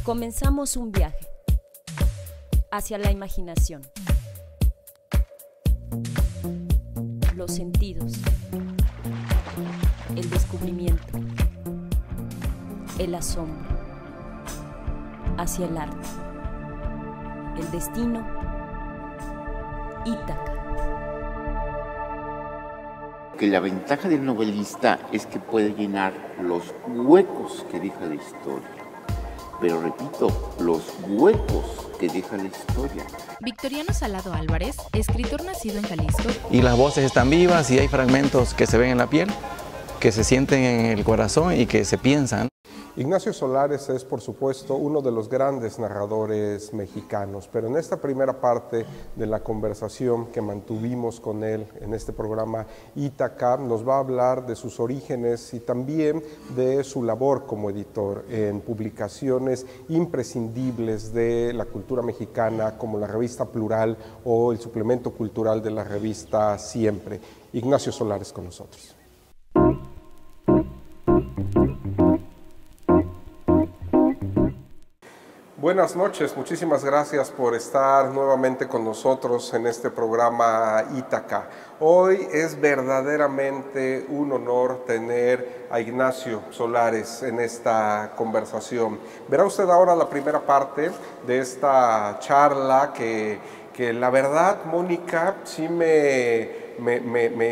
Comenzamos un viaje hacia la imaginación, los sentidos, el descubrimiento, el asombro, hacia el arte, el destino, Ítaca. Que la ventaja del novelista es que puede llenar los huecos que deja la historia. Pero repito, los huecos que deja la historia. Victoriano Salado Álvarez, escritor nacido en Jalisco. Y las voces están vivas y hay fragmentos que se ven en la piel, que se sienten en el corazón y que se piensan. Ignacio Solares es, por supuesto, uno de los grandes narradores mexicanos, pero en esta primera parte de la conversación que mantuvimos con él en este programa Ítaca, nos va a hablar de sus orígenes y también de su labor como editor en publicaciones imprescindibles de la cultura mexicana, como la revista Plural o el suplemento cultural de la revista Siempre. Ignacio Solares con nosotros. Buenas noches, muchísimas gracias por estar nuevamente con nosotros en este programa Ítaca. Hoy es verdaderamente un honor tener a Ignacio Solares en esta conversación. Verá usted ahora la primera parte de esta charla que la verdad, Mónica, sí me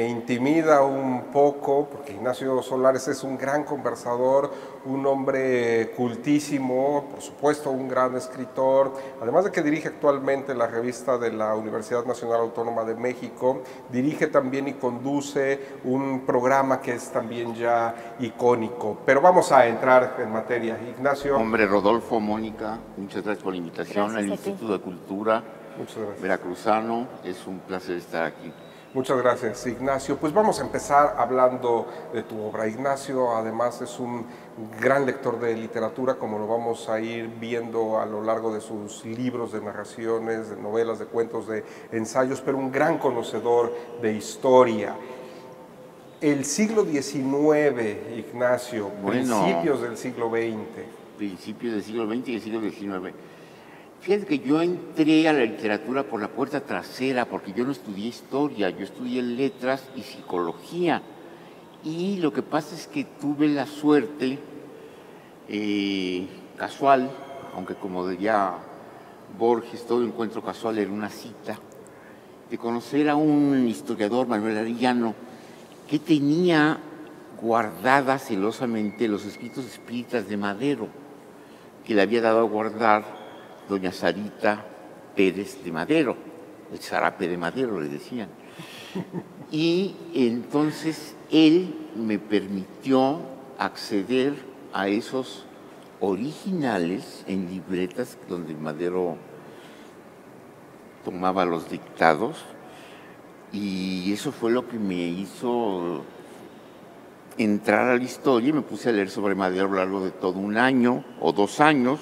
intimida un poco, porque Ignacio Solares es un gran conversador, un hombre cultísimo, por supuesto un gran escritor, además de que dirige actualmente la revista de la Universidad Nacional Autónoma de México, dirige también y conduce un programa que es también ya icónico. Pero vamos a entrar en materia. Ignacio. Hombre, Rodolfo, Mónica, muchas gracias por la invitación al Instituto de Cultura Veracruzano. Es un placer estar aquí. Muchas gracias, Ignacio. Pues vamos a empezar hablando de tu obra. Ignacio, además, es un gran lector de literatura, como lo vamos a ir viendo a lo largo de sus libros de narraciones, de novelas, de cuentos, de ensayos, pero un gran conocedor de historia. El siglo XIX, Ignacio, principios del siglo XX. Principios del siglo XX y del siglo XIX. Fíjate que yo entré a la literatura por la puerta trasera, porque yo no estudié historia, yo estudié letras y psicología. Y lo que pasa es que tuve la suerte casual, aunque como diría Borges, todo encuentro casual era una cita, de conocer a un historiador, Manuel Arellano, que tenía guardadas celosamente los escritos espíritas de Madero, que le había dado a guardar doña Sarita Pérez de Madero, el zarape de Madero le decían. Y entonces él me permitió acceder a esos originales en libretas donde Madero tomaba los dictados, y eso fue lo que me hizo entrar a la historia, y me puse a leer sobre Madero a lo largo de todo un año o 2 años.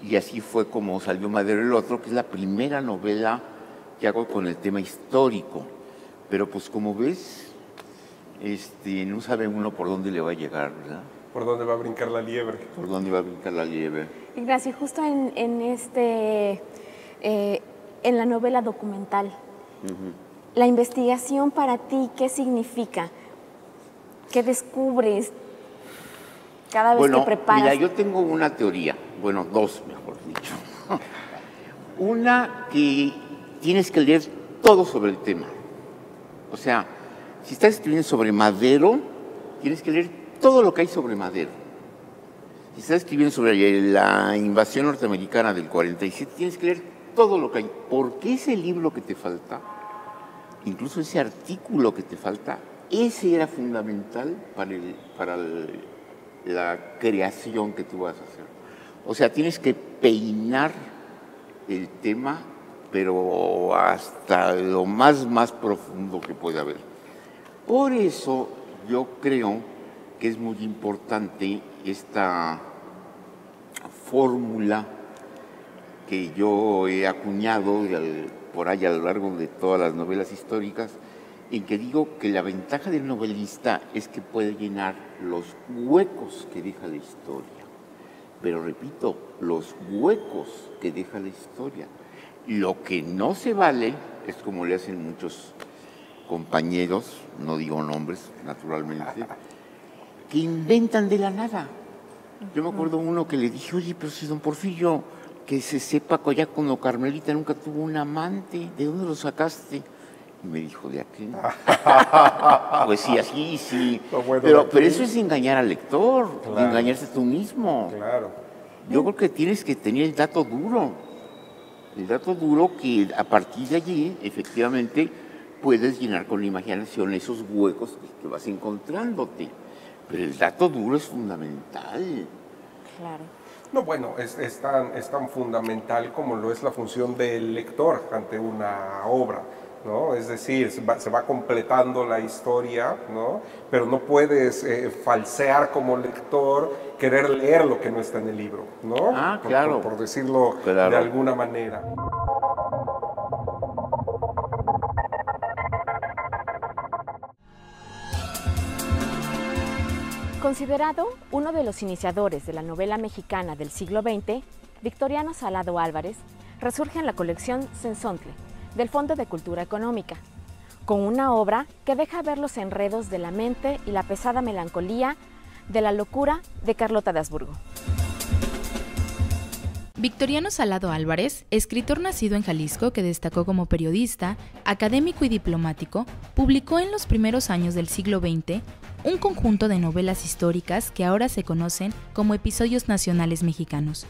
Y así fue como salió Madero el Otro, que es la primera novela que hago con el tema histórico. Pero pues como ves, no sabe uno por dónde le va a llegar, ¿verdad? ¿Por dónde va a brincar la liebre? Por dónde va a brincar la liebre. Ignacio, justo en la novela documental, la investigación para ti, ¿qué significa? ¿Qué descubres cada vez que preparas? Mira, yo tengo una teoría. Bueno, 2, mejor dicho. Una, que tienes que leer todo sobre el tema. O sea, si estás escribiendo sobre Madero, tienes que leer todo lo que hay sobre Madero. Si estás escribiendo sobre la invasión norteamericana del 47, tienes que leer todo lo que hay. Porque ese libro que te falta, incluso ese artículo que te falta, ese era fundamental para la creación que tú vas a hacer. O sea, tienes que peinar el tema, pero hasta lo más profundo que puede haber. Por eso yo creo que es muy importante esta fórmula que yo he acuñado por ahí a lo largo de todas las novelas históricas, en que digo que la ventaja del novelista es que puede llenar los huecos que deja la historia. pero repito, los huecos que deja la historia. Lo que no se vale es como le hacen muchos compañeros, no digo nombres, naturalmente, que inventan de la nada. Yo me acuerdo uno que le dije, oye, pero si don Porfirio, que se sepa que ya cuando Carmelita nunca tuvo un amante, ¿de dónde lo sacaste? Y me dijo, de aquí. Pues sí, así, sí. Pero eso es engañar al lector, claro. Engañarse tú mismo. Claro. Yo creo que tienes que tener el dato duro. El dato duro que a partir de allí, efectivamente, puedes llenar con la imaginación esos huecos que vas encontrándote. Pero el dato duro es fundamental. Claro. No, bueno, es tan fundamental como lo es la función del lector ante una obra, ¿no? Es decir, se va completando la historia, ¿no? Pero no puedes falsear como lector, querer leer lo que no está en el libro, ¿no? Ah, claro. Por decirlo claro. De alguna manera. Considerado uno de los iniciadores de la novela mexicana del siglo XX, Victoriano Salado Álvarez resurge en la colección Sensontle, del Fondo de Cultura Económica, con una obra que deja ver los enredos de la mente y la pesada melancolía de la locura de Carlota de Habsburgo. Victoriano Salado Álvarez, escritor nacido en Jalisco que destacó como periodista, académico y diplomático, publicó en los primeros años del siglo XX un conjunto de novelas históricas que ahora se conocen como episodios nacionales mexicanos.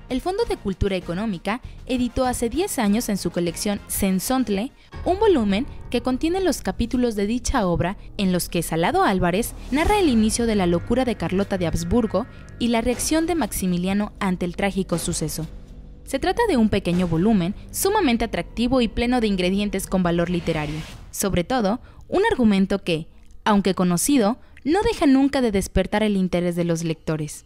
El Fondo de Cultura Económica editó hace 10 años en su colección Sensontle un volumen que contiene los capítulos de dicha obra en los que Salado Álvarez narra el inicio de la locura de Carlota de Habsburgo y la reacción de Maximiliano ante el trágico suceso. Se trata de un pequeño volumen sumamente atractivo y pleno de ingredientes con valor literario. Sobre todo, un argumento que, aunque conocido, no deja nunca de despertar el interés de los lectores.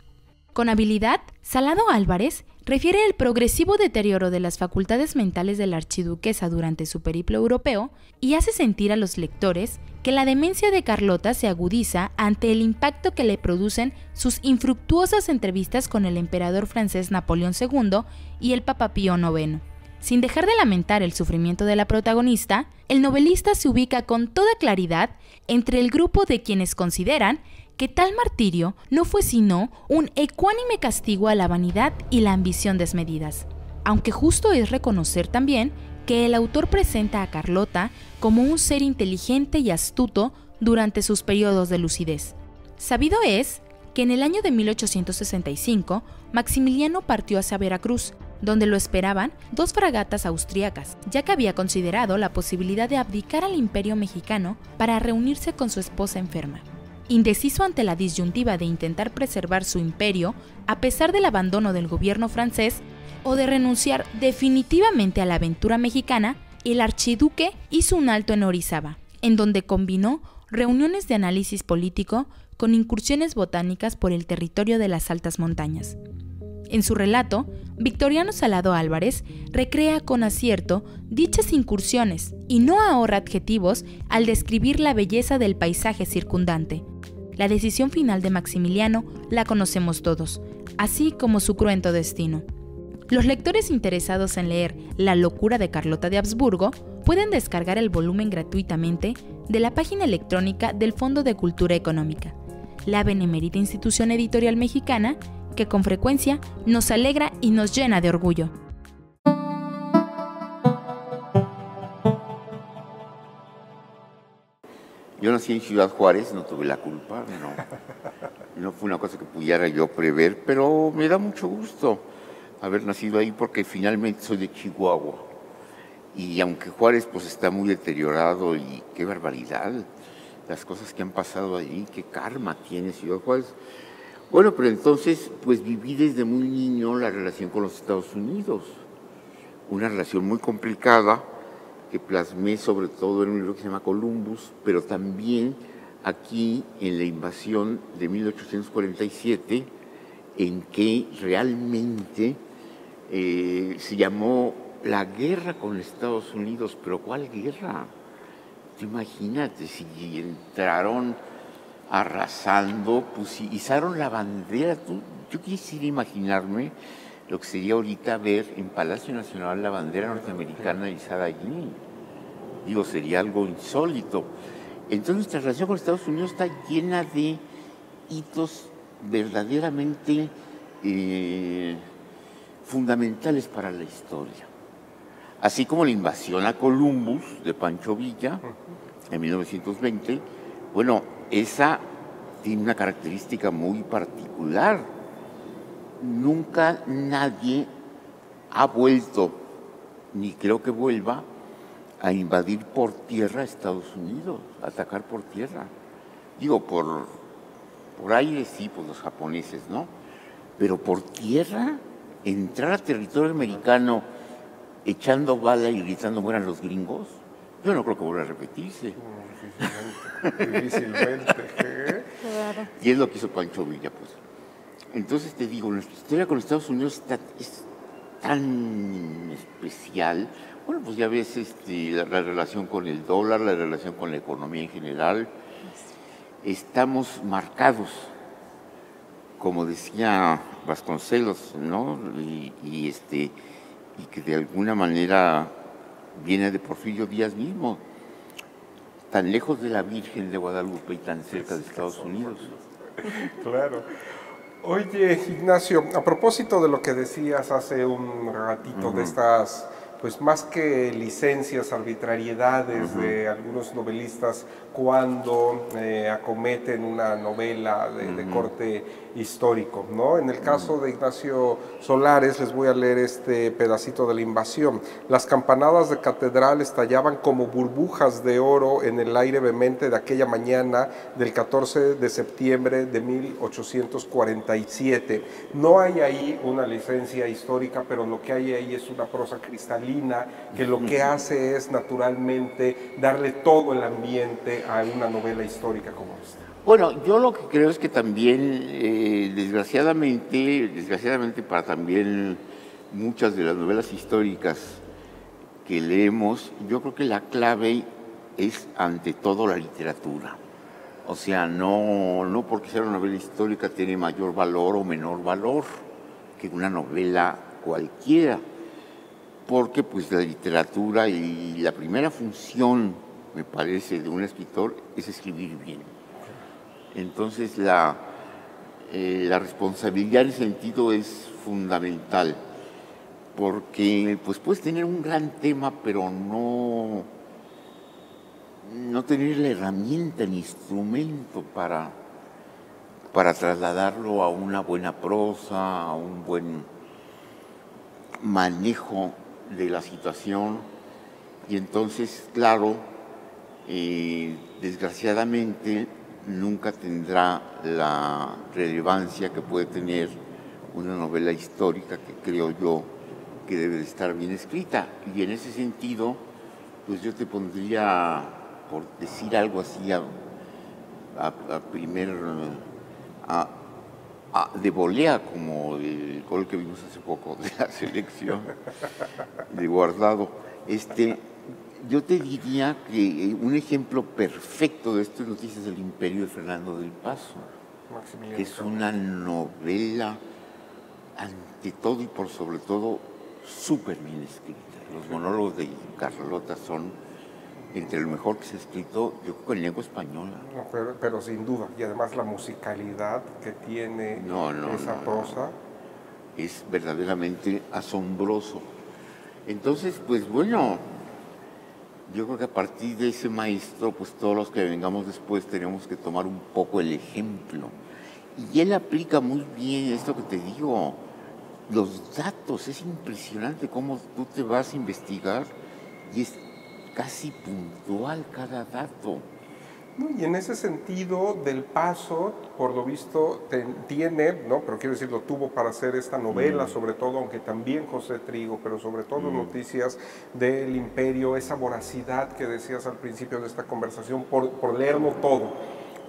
Con habilidad, Salado Álvarez refiere el progresivo deterioro de las facultades mentales de la archiduquesa durante su periplo europeo y hace sentir a los lectores que la demencia de Carlota se agudiza ante el impacto que le producen sus infructuosas entrevistas con el emperador francés Napoleón II y el Papa Pío IX. Sin dejar de lamentar el sufrimiento de la protagonista, el novelista se ubica con toda claridad entre el grupo de quienes consideran que tal martirio no fue sino un ecuánime castigo a la vanidad y la ambición desmedidas. Aunque justo es reconocer también que el autor presenta a Carlota como un ser inteligente y astuto durante sus periodos de lucidez. Sabido es que en el año de 1865, Maximiliano partió hacia Veracruz, donde lo esperaban 2 fragatas austríacas, ya que había considerado la posibilidad de abdicar al imperio mexicano para reunirse con su esposa enferma. Indeciso ante la disyuntiva de intentar preservar su imperio a pesar del abandono del gobierno francés o de renunciar definitivamente a la aventura mexicana, el archiduque hizo un alto en Orizaba, en donde combinó reuniones de análisis político con incursiones botánicas por el territorio de las altas montañas. En su relato, Victoriano Salado Álvarez recrea con acierto dichas incursiones y no ahorra adjetivos al describir la belleza del paisaje circundante. La decisión final de Maximiliano la conocemos todos, así como su cruento destino. Los lectores interesados en leer La locura de Carlota de Habsburgo pueden descargar el volumen gratuitamente de la página electrónica del Fondo de Cultura Económica, la benemérita institución editorial mexicana que con frecuencia nos alegra y nos llena de orgullo. Yo nací en Ciudad Juárez, no tuve la culpa, no fue una cosa que pudiera yo prever, pero me da mucho gusto haber nacido ahí porque finalmente soy de Chihuahua. Y aunque Juárez pues está muy deteriorado y qué barbaridad, las cosas que han pasado allí, qué karma tiene Ciudad Juárez. Bueno, pero entonces pues viví desde muy niño la relación con los Estados Unidos, una relación muy complicada, que plasmé sobre todo en un libro que se llama Columbus, pero también aquí en la invasión de 1847, en que realmente se llamó la guerra con Estados Unidos. ¿Pero cuál guerra? Imagínate, si entraron arrasando, pues izaron la bandera, yo quisiera imaginarme lo que sería ahorita ver en Palacio Nacional la bandera norteamericana izada allí. Digo, sería algo insólito. Entonces nuestra relación con Estados Unidos está llena de hitos verdaderamente fundamentales para la historia. Así como la invasión a Columbus de Pancho Villa en 1920, bueno, esa tiene una característica muy particular. Nunca nadie ha vuelto, ni creo que vuelva, a invadir por tierra a Estados Unidos, a atacar por tierra. Digo, por aire sí, pues los japoneses, ¿no? Pero por tierra, entrar a territorio americano echando bala y gritando mueran los gringos, yo no creo que vuelva a repetirse. Difícilmente. Claro. Y es lo que hizo Pancho Villa, pues. Entonces te digo, nuestra historia con Estados Unidos es tan especial. Bueno, pues ya ves la relación con el dólar, la relación con la economía en general. Estamos marcados, como decía Vasconcelos, ¿no? Y que de alguna manera viene de Porfirio Díaz mismo, tan lejos de la Virgen de Guadalupe y tan cerca de Estados Unidos. Claro. Oye, Ignacio, a propósito de lo que decías hace un ratito de estas, pues más que licencias, arbitrariedades de algunos novelistas cuando acometen una novela de corte histórico, ¿no? En el caso de Ignacio Solares, les voy a leer este pedacito de La invasión. Las campanadas de catedral estallaban como burbujas de oro en el aire vehemente de aquella mañana del 14 de septiembre de 1847. No hay ahí una licencia histórica, pero lo que hay ahí es una prosa cristalina que lo que hace es naturalmente darle todo el ambiente a una novela histórica como esta. Bueno, yo lo que creo es que también, desgraciadamente para también muchas de las novelas históricas que leemos, yo creo que la clave es ante todo la literatura. O sea, no porque sea una novela histórica tiene mayor valor o menor valor que una novela cualquiera, porque pues la literatura y la primera función, me parece, de un escritor es escribir bien. Entonces la responsabilidad en ese sentido es fundamental, porque pues puedes tener un gran tema, pero no tener la herramienta, el instrumento para trasladarlo a una buena prosa, a un buen manejo de la situación. Y entonces, claro, desgraciadamente, nunca tendrá la relevancia que puede tener una novela histórica que creo yo que debe de estar bien escrita. Y en ese sentido, pues yo te pondría, por decir algo así, de volea, como el gol que vimos hace poco de la selección de Guardado. Yo te diría que un ejemplo perfecto de esto es Noticias del Imperio de Fernando del Paso, que es una novela, ante todo y por sobre todo, súper bien escrita. Los monólogos de Carlota son entre lo mejor que se ha escrito, yo creo, en lengua española. No, pero sin duda, y además la musicalidad que tiene esa prosa. Es verdaderamente asombroso. Entonces, pues bueno, yo creo que a partir de ese maestro, pues todos los que vengamos después tenemos que tomar un poco el ejemplo. Y él aplica muy bien esto que te digo, los datos, es impresionante cómo tú te vas a investigar y es casi puntual cada dato. Y en ese sentido, Del Paso, por lo visto, tiene, ¿no? Pero quiero decir, lo tuvo para hacer esta novela, sobre todo, aunque también José Trigo, pero sobre todo Noticias del Imperio, esa voracidad que decías al principio de esta conversación, por leerlo todo.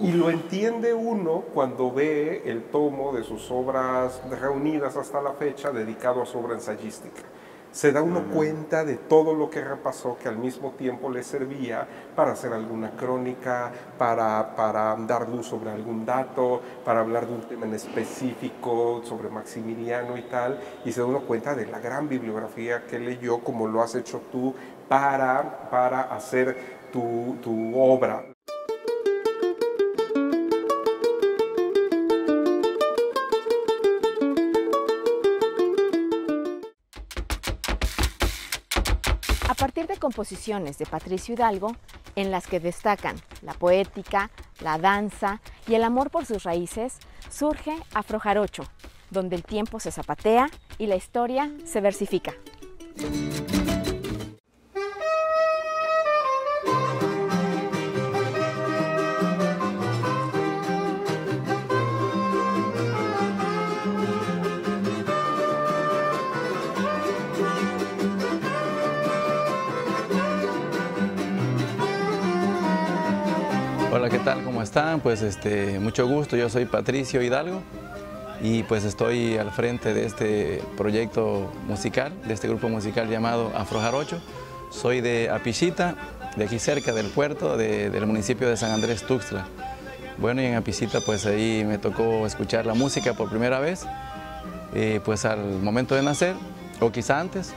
Y lo entiende uno cuando ve el tomo de sus obras reunidas hasta la fecha dedicado a su obra ensayística. Se da uno cuenta de todo lo que repasó, que al mismo tiempo le servía para hacer alguna crónica, para dar luz sobre algún dato, para hablar de un tema en específico, sobre Maximiliano y tal, y se da uno cuenta de la gran bibliografía que leyó, como lo has hecho tú, para hacer tu obra. A partir de composiciones de Patricio Hidalgo, en las que destacan la poética, la danza y el amor por sus raíces, surge Afrojarocho, donde el tiempo se zapatea y la historia se versifica. Hola, ¿qué tal? ¿Cómo están? Pues mucho gusto, yo soy Patricio Hidalgo y pues estoy al frente de este proyecto musical, de este grupo musical llamado Afrojarocho. Soy de Apishita, de aquí cerca del puerto, del municipio de San Andrés Tuxtla. Bueno, y en Apishita pues ahí me tocó escuchar la música por primera vez, pues al momento de nacer, o quizá antes.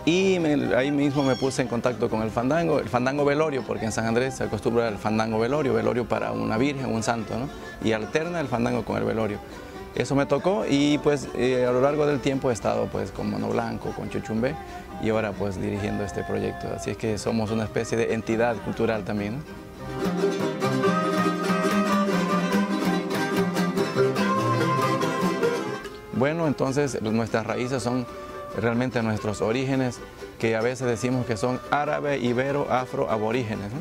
Y ahí mismo me puse en contacto con el fandango velorio, porque en San Andrés se acostumbra el fandango velorio para una virgen, un santo, ¿no? Y alterna el fandango con el velorio. Eso me tocó y pues a lo largo del tiempo he estado pues con Mono Blanco, con Chuchumbé y ahora pues dirigiendo este proyecto. Así es que somos una especie de entidad cultural también, ¿no? Bueno, entonces nuestras raíces son realmente nuestros orígenes, que a veces decimos que son árabe, ibero, afro, aborígenes, ¿no?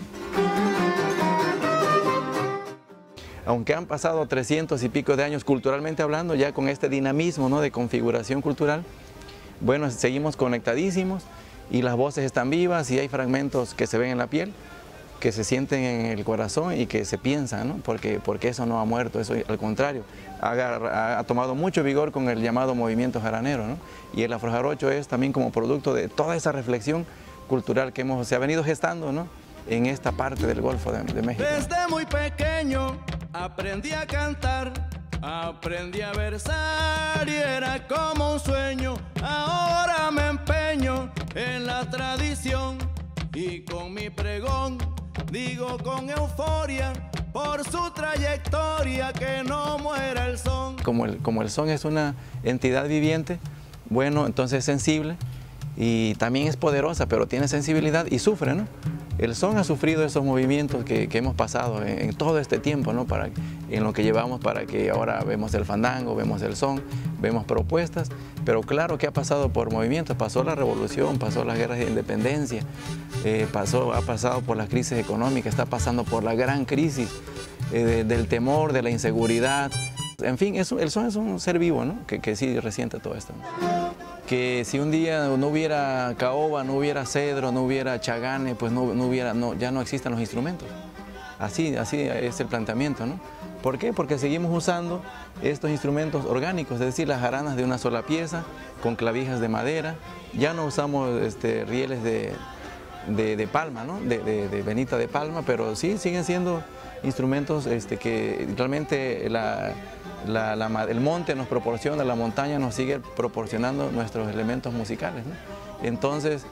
Aunque han pasado 300 y pico de años culturalmente hablando, ya con este dinamismo, ¿no?, de configuración cultural, bueno, seguimos conectadísimos y las voces están vivas y hay fragmentos que se ven en la piel, que se sienten en el corazón y que se piensan, ¿no? Porque eso no ha muerto, eso al contrario, ha tomado mucho vigor con el llamado movimiento jaranero, ¿no? Y el afrojarocho es también como producto de toda esa reflexión cultural que se ha venido gestando, ¿no?, en esta parte del Golfo de México. Desde muy pequeño aprendí a cantar, aprendí a versar y era como un sueño. Ahora me empeño en la tradición y con mi pregón digo con euforia por su trayectoria que no muera el son. Como el son es una entidad viviente, bueno, entonces es sensible y también es poderosa, pero tiene sensibilidad y sufre, ¿no? El son ha sufrido esos movimientos que hemos pasado en todo este tiempo, ¿no? En lo que llevamos para que ahora vemos el fandango, vemos el son, vemos propuestas, pero claro que ha pasado por movimientos, pasó la revolución, pasó las guerras de independencia, ha pasado por las crisis económicas, está pasando por la gran crisis del temor, de la inseguridad. En fin, el son es un ser vivo, ¿no?, que sí resiente todo esto, ¿no? Que si un día no hubiera caoba, no hubiera cedro, no hubiera chagane, pues ya no existen los instrumentos. Así es el planteamiento, ¿no? ¿Por qué? Porque seguimos usando estos instrumentos orgánicos, es decir, las jaranas de una sola pieza, con clavijas de madera. Ya no usamos rieles de palma, ¿no?, de venita de palma, pero sí siguen siendo instrumentos que realmente el monte nos proporciona, la montaña nos sigue proporcionando nuestros elementos musicales, ¿no? Entonces,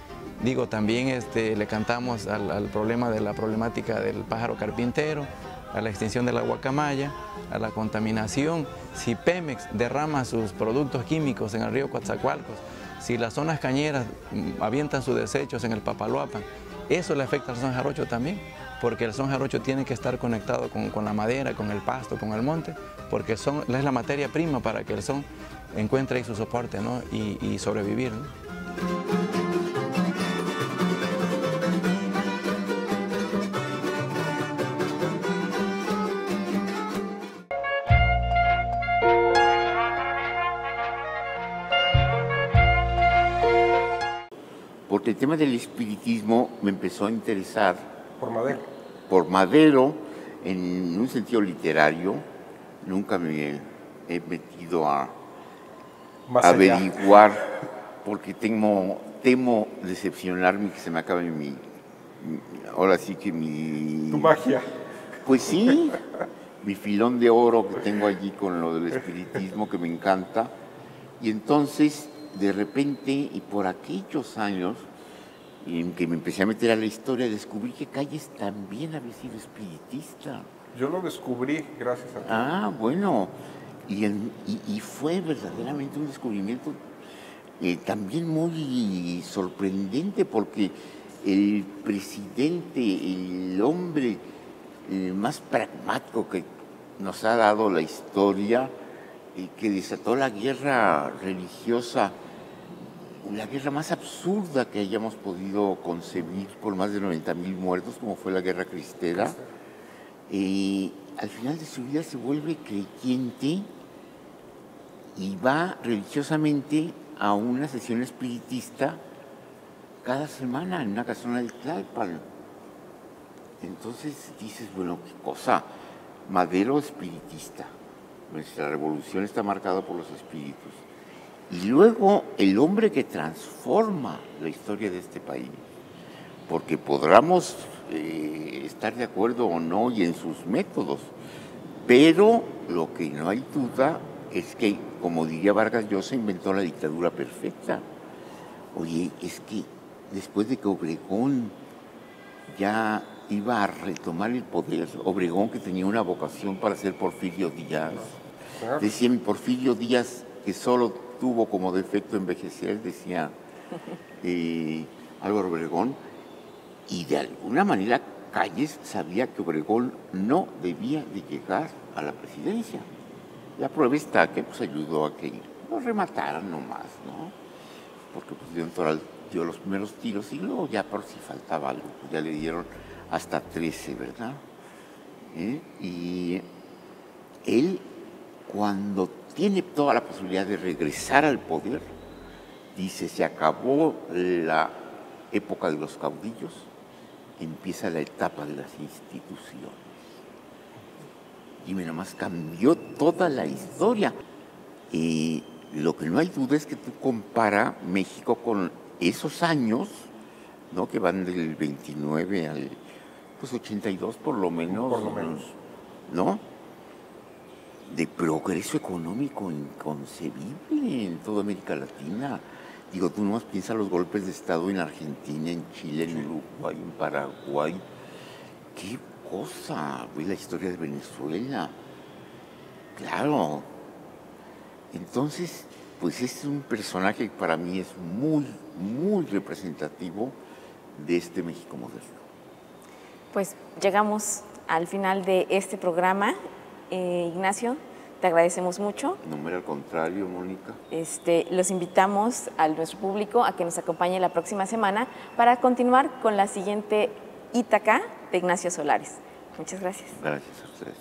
digo, también le cantamos al problema de la problemática del pájaro carpintero, a la extinción de la guacamaya, a la contaminación. Si Pemex derrama sus productos químicos en el río Coatzacoalcos, si las zonas cañeras avientan sus desechos en el Papaloapan, eso le afecta al son jarocho también, porque el son jarocho tiene que estar conectado con la madera, con el pasto, con el monte, porque el son es la materia prima para que el son encuentre ahí su soporte, ¿no?, y sobrevivir, ¿no? Porque el tema del espiritismo me empezó a interesar Por Madero. por Madero en un sentido literario. Nunca me he metido a Más allá. averiguar porque temo decepcionarme, que se me acabe ahora sí que Tu magia. Pues sí, mi filón de oro que tengo allí con lo del espiritismo que me encanta. Y entonces, de repente, y por aquellos años, en que me empecé a meter a la historia, descubrí que Calles también había sido espiritista. Yo lo descubrí gracias a ti. Ah, bueno, y fue verdaderamente un descubrimiento también muy sorprendente, porque el presidente, el hombre más pragmático que nos ha dado la historia, que desató la guerra religiosa, la guerra más absurda que hayamos podido concebir, con más de 90,000 muertos, como fue la Guerra Cristera, al final de su vida se vuelve creyente y va religiosamente a una sesión espiritista cada semana en una casona de Tlalpan. Entonces dices, bueno, qué cosa, Madero espiritista. Nuestra revolución está marcada por los espíritus. Y luego el hombre que transforma la historia de este país, porque podamos estar de acuerdo o no y en sus métodos, pero lo que no hay duda es que, como diría Vargas Llosa, inventó la dictadura perfecta. Oye, es que después de que Obregón ya iba a retomar el poder, Obregón, que tenía una vocación para ser Porfirio Díaz, decía mi Porfirio Díaz, que solo tuvo como defecto envejecer, decía Álvaro Obregón, y de alguna manera Calles sabía que Obregón no debía de llegar a la presidencia. La prueba está que pues, ayudó a que lo remataran nomás, ¿no? Porque pues, León Toral dio los primeros tiros y luego ya por si faltaba algo, pues, ya le dieron hasta 13, ¿verdad? Y él, cuando tiene toda la posibilidad de regresar al poder, dice, se acabó la época de los caudillos, empieza la etapa de las instituciones. Y nomás cambió toda la historia. Y lo que no hay duda es que tú comparas México con esos años, ¿no? Que van del 29 al 82 por lo menos. Por lo menos. ¿No? De progreso económico inconcebible en toda América Latina. Digo, tú nomás piensas los golpes de Estado en Argentina, en Chile, en Uruguay, en Paraguay. ¡Qué cosa! La historia de Venezuela. Claro. Entonces, pues es un personaje que para mí es muy, muy representativo de este México moderno. Pues llegamos al final de este programa. Ignacio, te agradecemos mucho. No, al contrario, Mónica. Los invitamos a nuestro público a que nos acompañe la próxima semana para continuar con la siguiente Ítaca de Ignacio Solares. Muchas gracias. Gracias a ustedes.